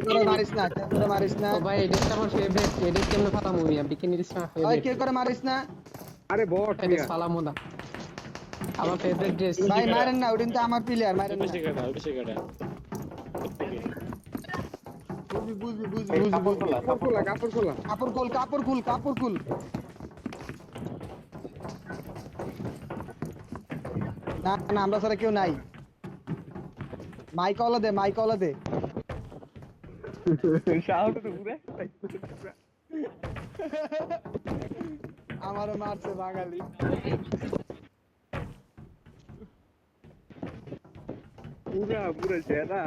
করে মারিস না, কে করে মারিস না। ও ভাই এটা আমার ফেভারিট, এটা কেমনে ফালামু আমি বিকিনি দিস না ওই ফেভারিট। কে করে মারিস না। আরে বট এটা মিয়া ফালামু না, আমার ফেভারিট ড্রেস। ভাই মারেন না, ওদিন তো আমার প্লেয়ার, মারেন না। বুঝবি কাপড় খোলা কাপড় খুল। না না, আমরা ছাড়া কেউ নাই। মাইক অলা দে। শাওটা তো পুরো আমারও মারছে বাঙালি। পুরা সেরা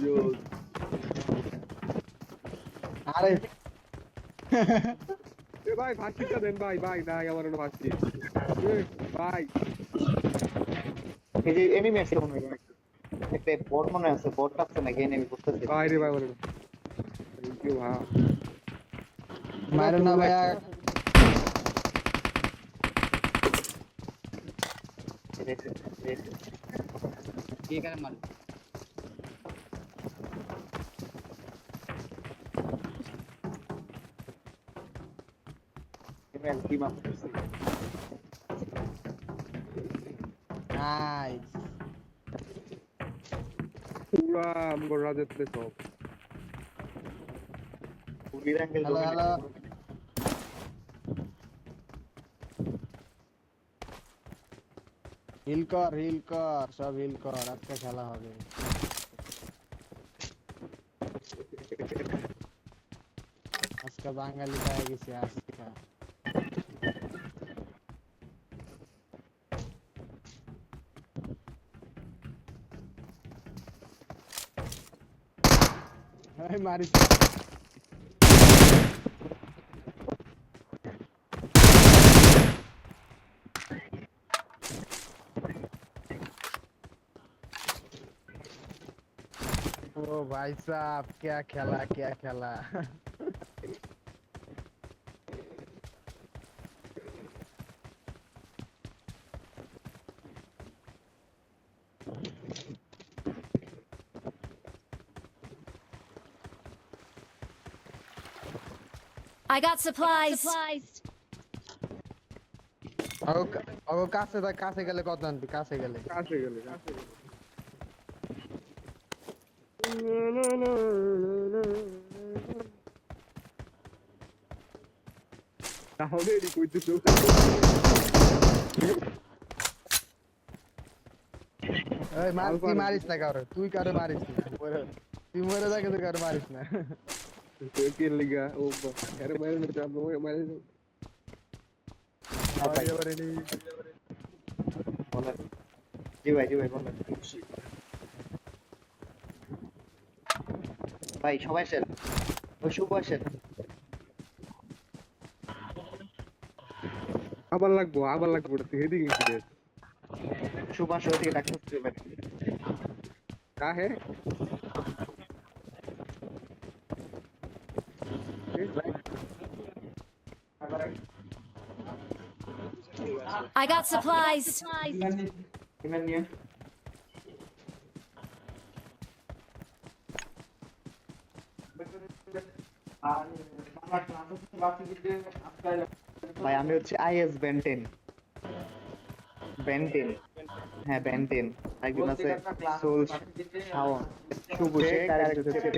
ইয়ো আরে এ ভাই ফাঁসিটা দেন ভাই নাই আমার কোনো ফাঁসি ভাই এই যে এনিমি আছে মনে হয় একটা বট মনে আছে, বট আছে নাকি এনিমি বুঝতেছি। ভাই রে ভাই বলে থ্যাংক ইউ ভাই মারেন না ভাইয়া। কি করে মার ইমেল কি মারতেছি। নাইস। পুরা আমগো রাজত্বে সব পুলির অ্যাঙ্গেল হ্যালো হিল কর, সব হিল কর, আজকে খেলা হবে। আজকে বাঙালি পেয়ে গেছে আজকে। মারিস ओ भाई साहब, क्या खेला। I got supplies. আগো কাছে গেলে কত আনবি, কাছে গেলে। তাহলে এডি কইতেছো এই মারিস না কারো, তুই কারো মারিস না। তুই মরে যা, কিন্তু কারো মারিস না। কে লিগা ও আরে মারে না যাব মারে জি ভাই বলেন ভাই। সবাই আসেন, ওই শুভ আসেন। আবার লাগবো ওটা হেডিং ইনসিডেন্ট শুভ আসো থেকে ডাকতে ভাই। কাহে I got supplies. ইমেল নিয়ে ভাই আমি হচ্ছে আইএস বেন্টেন। হ্যাঁ বেন্টেন। একজন আছে সোল শাওন, শুভ শেখ, আর একজন হচ্ছে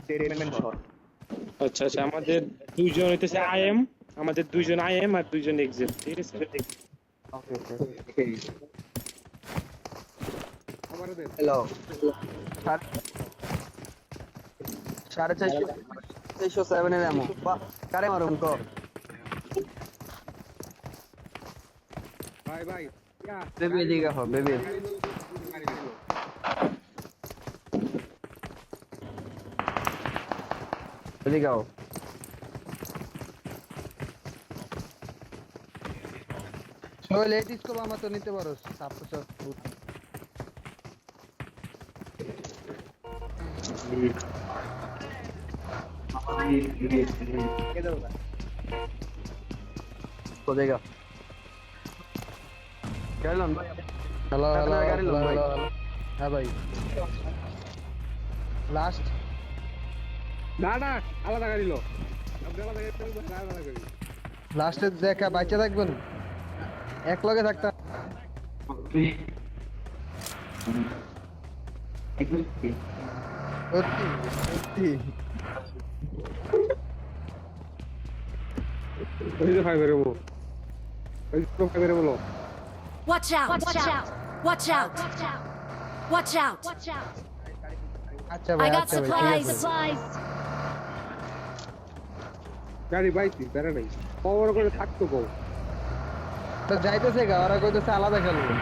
ডেডম্যান শট। আচ্ছা আমাদের দুইজন হইতেছে আইএম, আমাদের দুইজন আইএম আর দুইজন এক্সিট, ঠিক আছে? ওকে আমারে দেন হ্যালো 450 এর এমন কারে মারুম তো। ভাই বেবি দিগা হো বেবি। এদিকে আও। সোহেল এটিস কো আমার তো নিতে পারো, সাপোর্ট সব। को देगा हेलो हाँ भाई। লাস্ট না না আলাদা গাড়ি লো আপনি আলাদা গাড়ি চলবে আলাদা গাড়ি লাস্টে দেখা বাচ্চা থাকবেন এক লগে থাকতাম সত্যি সত্যি ওই যে ফাইভ বেরোবো ওই যে ফাইভ বেরোবো Watch out! Watch out! Watch out! Watch out! আচ্ছা I ভাই got আচ্ছা ভাই ঠিক supplies. আছে গাড়ি বাইছি বেড়া নাই পাওয়ার করে থাকতো বউ তো যাইতেছে গা ওরা কইতেছে আলাদা খেলবো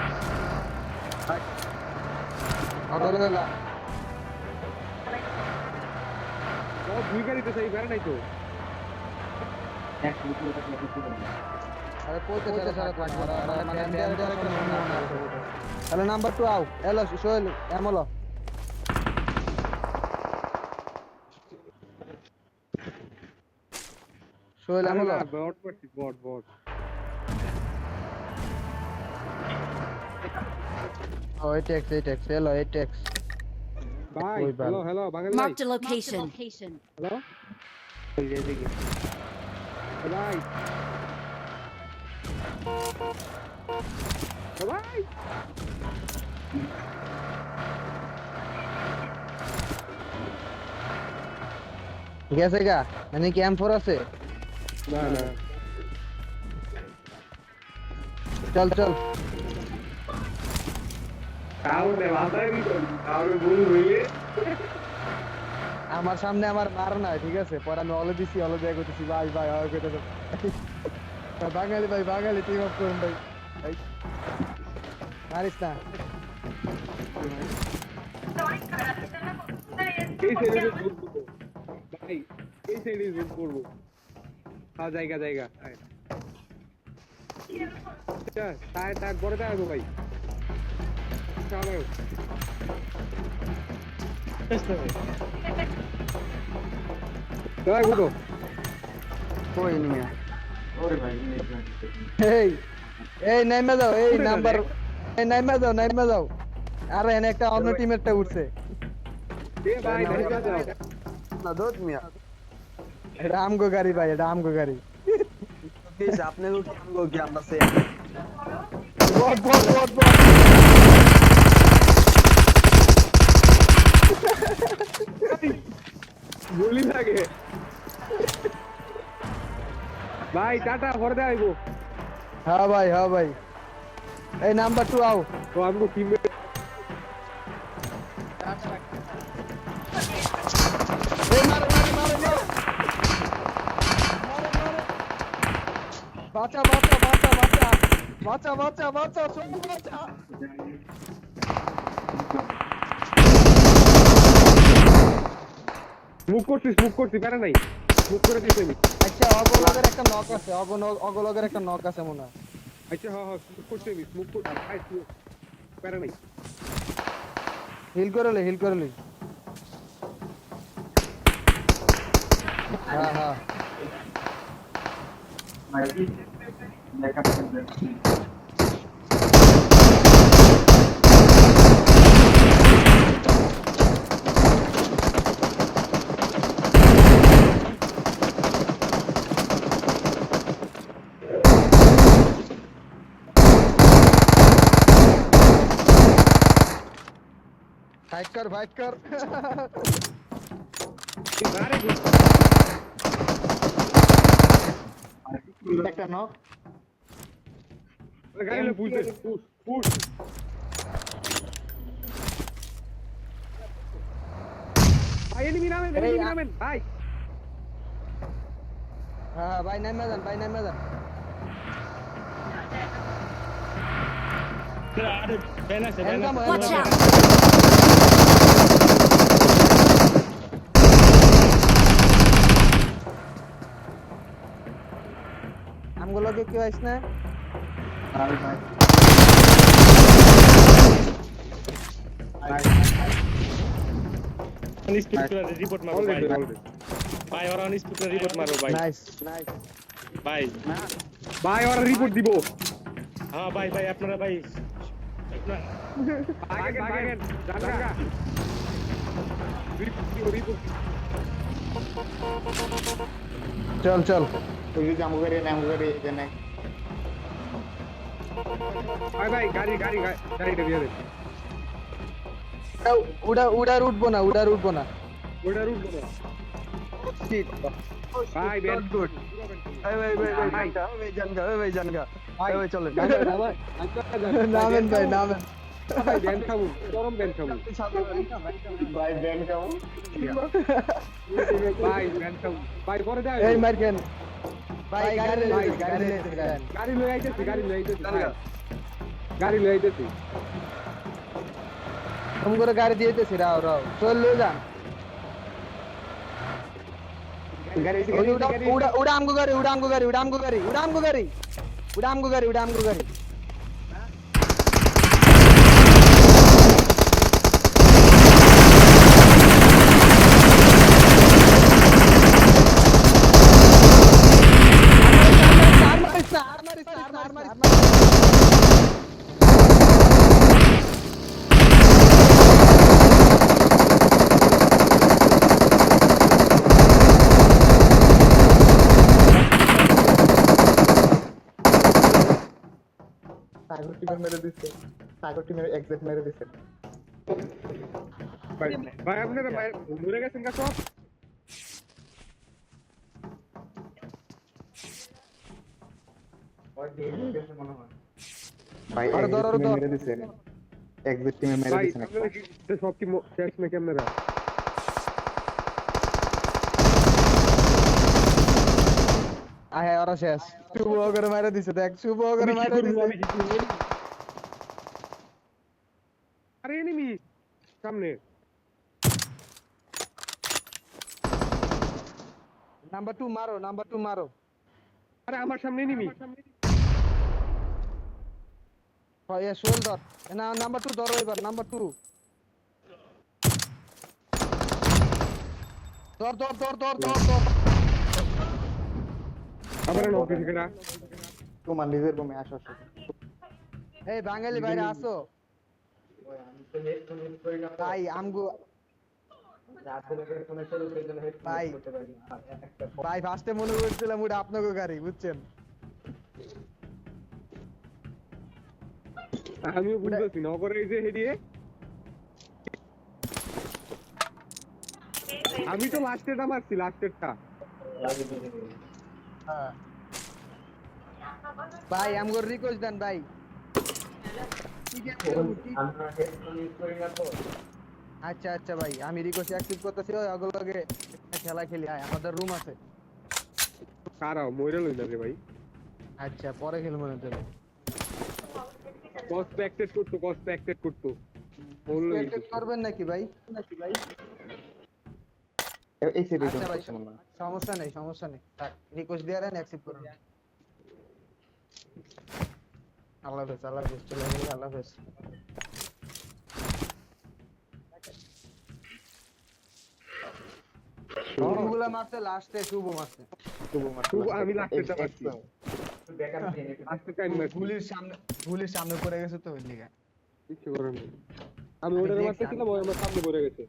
অটোলে না সব দুই গাড়িতে সেই বেড়া নাই তো আরে কইতে সারা সারা থাকবো মানে হ্যালো নাম্বার 2 আও হ্যালো সোহেল এমলো সোহেল এমলো বট করছি বট বট ও এইটেক্স হ্যালো এইটেক্স ভাই ওই ভালো। হ্যালো হ্যালো বাঙালি ভাই Marked a location. হ্যালো ভাই ভাই গেছে গা মানে কি M4 আছে না না চল চল কাউরে মাথায় দিত কাউরে ভুল হইলে আমার সামনে আমার মার না ঠিক আছে পরে আমি অলে দিছি অলে দেয়া করতেছি ভাই ভাই হয় কইতেছে বাঙালি ভাই বাঙালি টিম অফ করুন ভাই ভাই মারিস না এই সাইডে জুম করব ভাই এই সাইডে জুম করব হ্যাঁ জায়গা জায়গা আচ্ছা তাই তাই বড় দেখাবো ভাই চলো তাই গুলো কই নিয়া এই এই নাইমা দাও এই নাম্বার এই নাইমা দাও আরে এনে একটা অন্য টিমেরটা উঠছে এ ভাই দেখা যাও না দোত মিয়া এটা আমগো গাড়ি ভাই এটা আমগো গাড়ি প্লিজ আপনি লোক আমগো কি আমরা সে বট গুলি লাগে ভাই টাটা ভরে দেবো হ্যাঁ ভাই এই নাম্বার 2 আও তো আমগো টিম এই মার বাঁচা সঙ্গু বাঁচা মুখ করছি পারে নাই মুখ করে দিছি আমি আচ্ছা অগলগের একটা নক আছে অগলগের একটা নক আছে মনে হয় আচ্ছা হ্যাঁ হ্যাঁ মুখ করছি আমি মুখ করছি ভাই পারে নাই হিল করে লে হ্যাঁ ফাইট কর আরে একটা নক গাড়ি বুঝতে পুশ ভাই এনিমি নামেন ভাই হ্যাঁ ভাই নাইমা যান আরে ব্যান আছে Watch out! আমগুলোকে কেউ আইস না রিপোর্ট মারো ভাই ওরা অনস্পিড রিপোর্ট মারো ভাই নাইস ভাই ওরা রিপোর্ট দিব হ্যাঁ ভাই আপনারা ভাই ভাগেন জায়গা চল চল ওই যে জামু করে এখানে ভাই গাড়িটা দিয়ে দে উড়ার উঠবো না ওটা রুট বলো ভাই বেন গুড নামেন ভাই নামেন ভাই বেন খাবো গরম বেন খাবো ভাই ব্যান খাও ভাই বেন খাবো ভাই পরে যাও এই মারকেন ভাই গাড়ি গাড়ি লই আইতেছি গাড়ি লই আইতেছি हम করে গাড়ি দিয়েতেছি রাও চল লো যান গাড়ি উড়াম গো গাড়ি সাগর টিমে এক্সিট মেরে দিছে ভাই আপনারা মরে গেছেন কা সব ভাই আরে ধর, exit ধর। মেরে দিছে এক্সিট টিমে মেরে ভাই দিছে আপনারা কি সব কি শেষ না ক্যামেরা আয় ওরা শেষ শুভ করে মারা দিছে দেখ আরে এনিমি সামনে নাম্বার 2 মারো আরে আমার সামনে এনিমি হয় সোল ধর না নাম্বার 2 ধরো এবার নাম্বার 2 ধর আবার নক দিছে কেডা তোমার নিজের রুমে আসো এই বাঙালি বাইরে আসো ভাই আমগো ভাই ফার্স্টে মনে করছিলাম ওটা আপনাকে গাড়ি বুঝছেন আমিও বুঝতেছি নগরে এই যে হেডিয়ে আমি তো লাস্টেরটা মারছি লাস্টেরটা ভাই আমগো রিকোয়েস্ট দেন ভাই আচ্ছা ভাই আমি রিকোয়েস্ট অ্যাকসেপ্ট করতেছি ওগুলোকে খেলা খেলি আয় আমাদের রুম আছে কারাও মইরা লই না রে ভাই আচ্ছা পরে খেলবো না তাহলে কষ্ট অ্যাক্সেপ্ট করতো বললো Expect করবেন নাকি ভাই এই সাইডে আচ্ছা ভাই সমস্যা নেই রিকোয়েস্ট দিয়ে দেন অ্যাকসেপ্ট করুন আল্লাহ হাফেজ চলে গেল আল্লাহ হাফেজ ওগুলা মারতে লাস্টে শুভ মারছে আমি লাস্টেরটা মারছি লাস্টের টাইম মারছি গুলির সামনে পড়ে গেছে তো ওই লিগা কিছু করার নেই আমি ওটার মারতেছিলাম ওই আমার সামনে পড়ে গেছে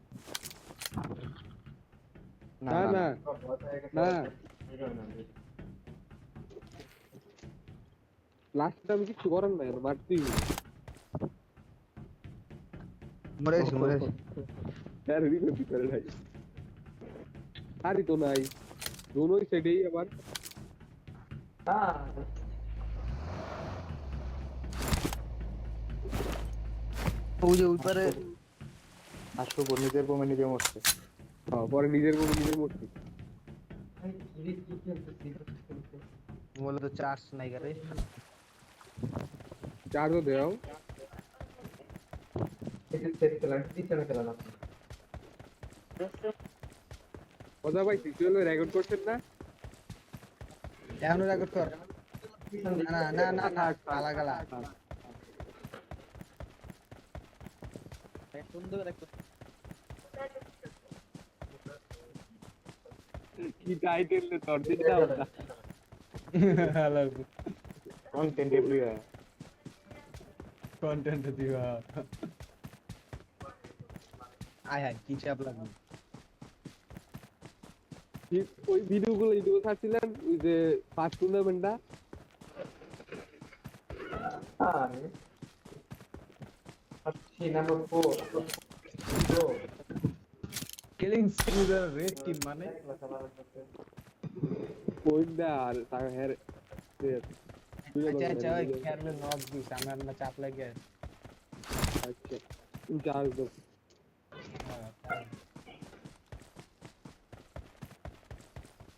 না লাস্টে আমি কিছু করার নাই মারতেই মরে গেছে यार রিকো কি করে ভাই আরে তো নাই দোনোই সাইডেই আবার ওই যে উপরে আসো নিজের রুমে নিজে মরছে পরে নিজের মূর্তি মূলত চার্জ নাই করে চার্জও দেও কথা ভাই সিচুয়াল রেকর্ড করছেন না এখনো রেকর্ড কর না গালা কি টাইটেল লে তোর দিন দাও না কন্টেন্ট এভরিওয়্যার কন্টেন্ট দিবা আয় কি চাপ লাগবে ওই ভিডিওগুলো ইউটিউবে ছাড়ছিলেন ওই যে first টুর্নামেন্টটা Killing spree the red team মানে কোইন্দা আর তার হের আচ্ছা আচ্ছা ওই খেয়ালে নক দিস আমার না চাপ লাগে আচ্ছা ইনচার্জ দো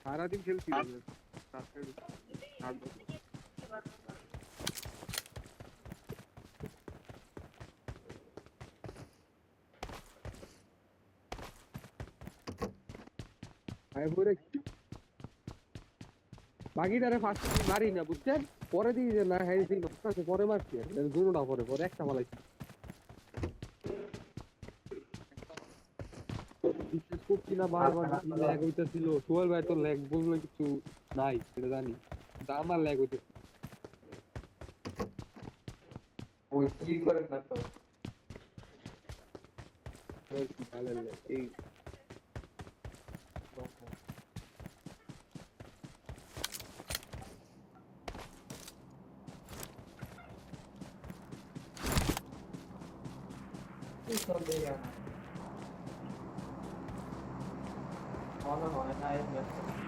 সারাদিন খেলছি বাকিটারে ফার্স্ট মারি না বুঝছেন পরে দিয়ে যে না হ্যাঁ সেই নকশাকে পরে মারছি দুটোটা পরে পরে একটা মালাইছি বিশেষ করছি না বারবার ল্যাগ হইতেছিল সোহেল ভাই তো ল্যাগ বললে কিছু নাই সেটা জানি কিন্তু আমার ল্যাগ হইতে ওই কি করে না তো এই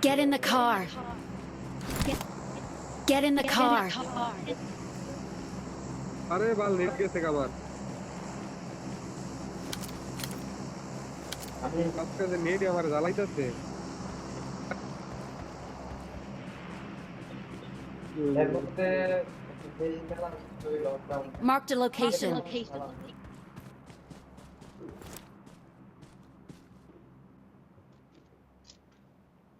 Get in the car. Get in the car. আরে বাল নেট গেছে আবার আজকে যে নেট আমার জ্বালাইতেছে Marked a location.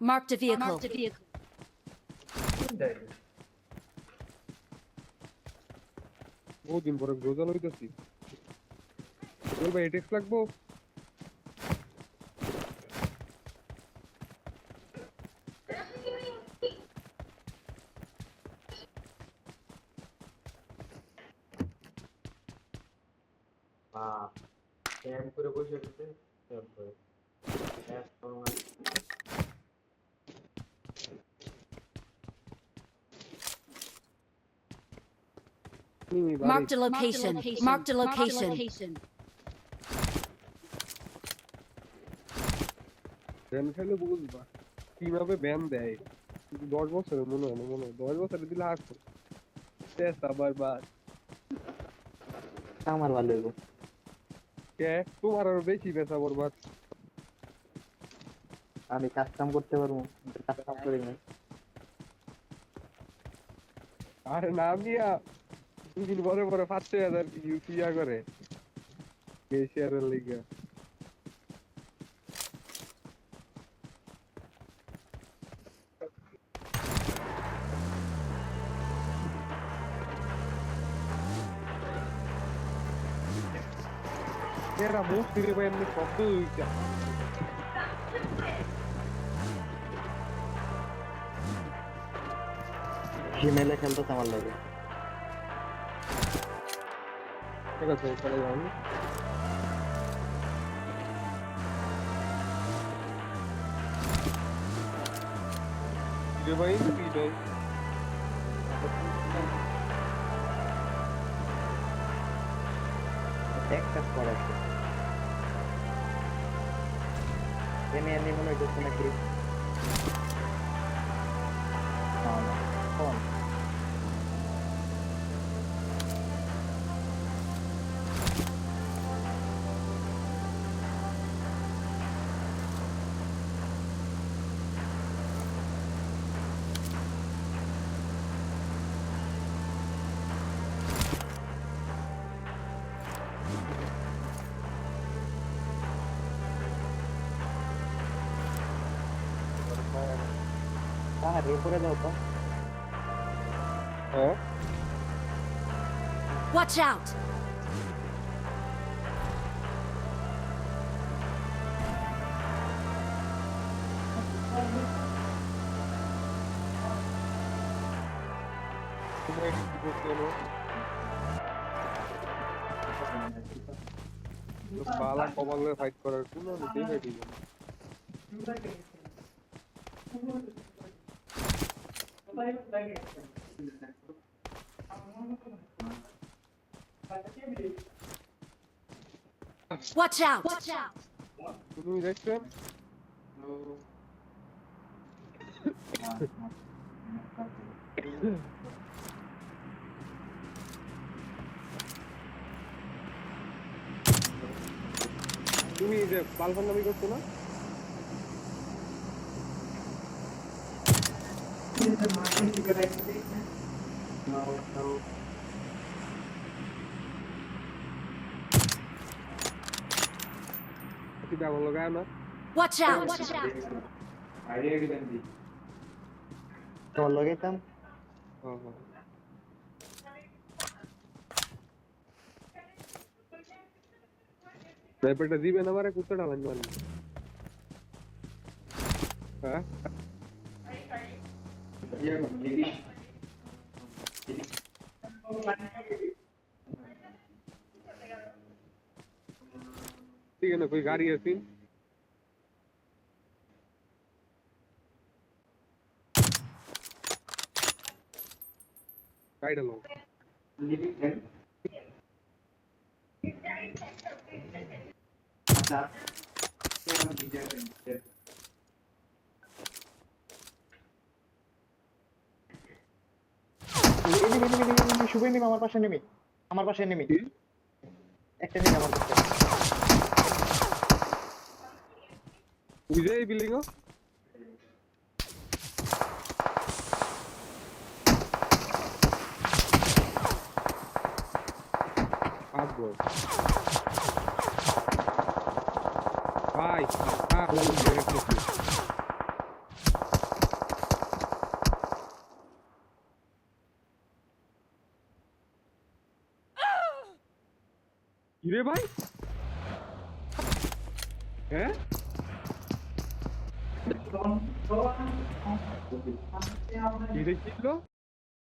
Marked a vehicle. বহুদিন পরে গ্রোজাল হইতেছি বলবে এটেক্স লাগবো ক্যাম্প করে বসে গেছে ক্যাম্প করে Marked a location. Marked a location. Ban খেলে বুঝবা কিভাবে ব্যান দেয় 10 বছরের মনে হয় 10 বছরে দিলে আসতো চেষ্টা বারবার আমার ভালো হইব কে তোমার আরো বেশি পেশা বরবাদ আমি কাজ কাম করতে পারবো কাজ কাম করি না আরে নাম নিয়া দুদিন পরে পরে 5,000 ইউপিয়া করে কেশিয়ারের লিগা এরা মুখ ফিরে পায় এমনি শব্দ হইছে জিমেলে খেলতে আমার লাগে ঠিক আছে চলে যাও ভাই ভাই এক কাজ করা এনে মনে হইতেছে নাকি ফোন হ্যাঁ রে করে দাও তো হ্যাঁ Watch out. বালা কমালে ফাইট করার কোনো দেখে দিই Watch out! তুমি দেখছেন তুমি যে পালফান নামি করছো না কি দাম লাগায় না Watch out! তোর লাগাইতাম হ্যাঁ হ্যাঁ স্নাইপারটা দিবেন আমারে কুত্তাটা লাইন মারলি হ্যাঁ ठीक है ना कोई गाड़ी है सीन गाड़ी डालो শুভই নেমে আমার পাশে নেমে একটা নেমে আমার পাশে विजय बिल्डिंग आप बोल भाई रे भाई हैं কি রে কিলো